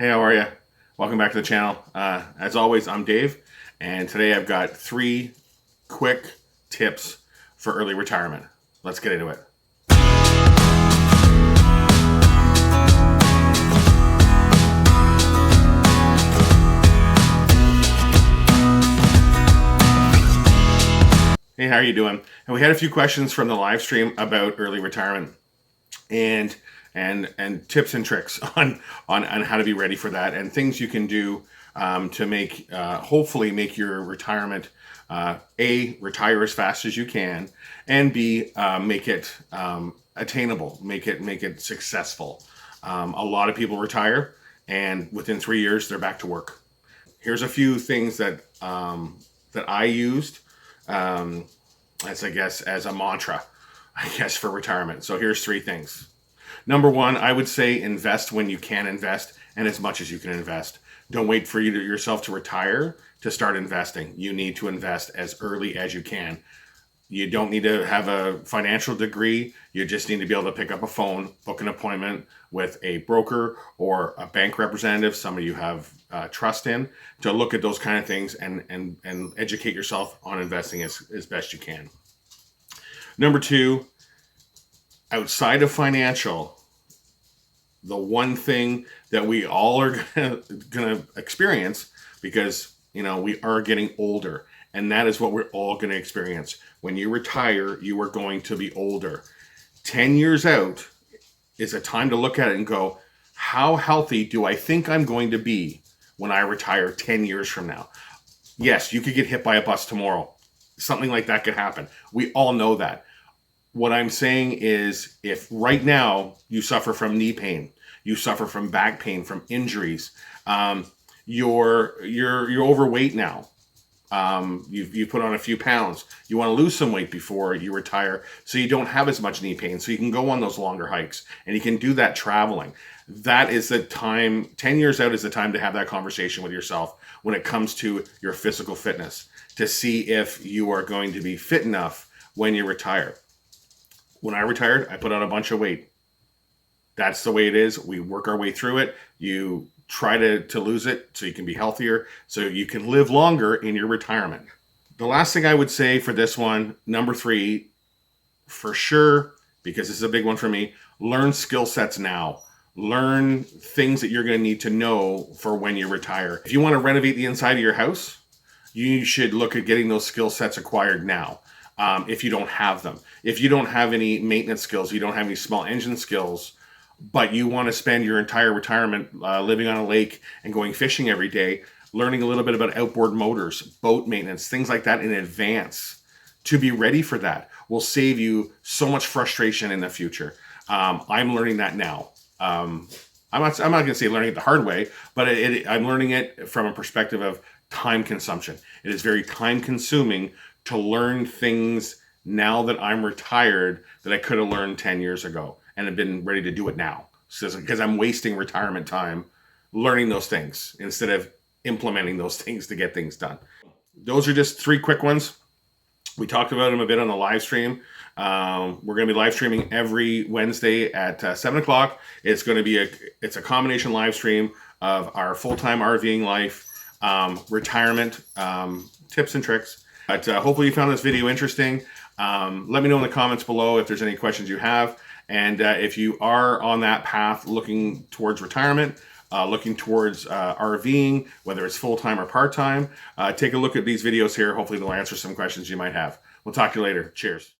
Hey, how are you? Welcome back to the channel. As always, I'm Dave, and today I've got 3 quick tips for early retirement. Let's get into it. Hey, how are you doing? And we had a few questions from the live stream about early retirement and tips and tricks on how to be ready for that, and things you can do to make hopefully make your retirement A, retire as fast as you can, and B, make it attainable, make it successful. A lot of people retire and within 3 years they're back to work. Here's a few things that that I used as, I guess, as a mantra, I guess, for retirement. So here's 3 things. Number 1, I would say invest when you can invest and as much as you can invest. Don't wait for yourself to retire to start investing. You need to invest as early as you can. You don't need to have a financial degree. You just need to be able to pick up a phone, book an appointment with a broker or a bank representative, somebody you have trust in, to look at those kind of things and educate yourself on investing as best you can. Number 2, outside of financial, the one thing that we all are gonna experience, because we are getting older, and that is what we're all going to experience. When you retire, you are going to be older. 10 years out is a time to look at it and go, how healthy do I think I'm going to be when I retire 10 years from now? Yes, you could get hit by a bus tomorrow. Something like that could happen. We all know that. What I'm saying is, if right now you suffer from knee pain, you suffer from back pain, from injuries, you're overweight now, you've put on a few pounds, you want to lose some weight before you retire so you don't have as much knee pain, so you can go on those longer hikes and you can do that traveling. That is the time. 10 years out is the time to have that conversation with yourself when it comes to your physical fitness, to see if you are going to be fit enough when you retire. When I retired, I put on a bunch of weight. That's the way it is. We work our way through it. You try to lose it so you can be healthier, so you can live longer in your retirement. The last thing I would say for this one, number 3, for sure, because this is a big one for me, learn skill sets now. Learn things that you're going to need to know for when you retire. If you want to renovate the inside of your house, you should look at getting those skill sets acquired now. If you don't have them. If you don't have any maintenance skills, you don't have any small engine skills, but you want to spend your entire retirement living on a lake and going fishing every day, learning a little bit about outboard motors, boat maintenance, things like that in advance, to be ready for that will save you so much frustration in the future. I'm learning that now. I'm not going to say learning it the hard way, but I'm learning it from a perspective of time consumption. It is very time consuming to learn things now that I'm retired that I could have learned 10 years ago and have been ready to do it now. Because I'm wasting retirement time learning those things instead of implementing those things to get things done. Those are just 3 quick ones. We talked about them a bit on the live stream. We're going to be live streaming every Wednesday at 7 o'clock. It's going to be a combination live stream of our full-time RVing life, retirement tips and tricks. But hopefully you found this video interesting. Let me know in the comments below if there's any questions you have. And if you are on that path looking towards retirement, looking towards RVing, whether it's full-time or part-time, take a look at these videos here. Hopefully they'll answer some questions you might have. We'll talk to you later. Cheers.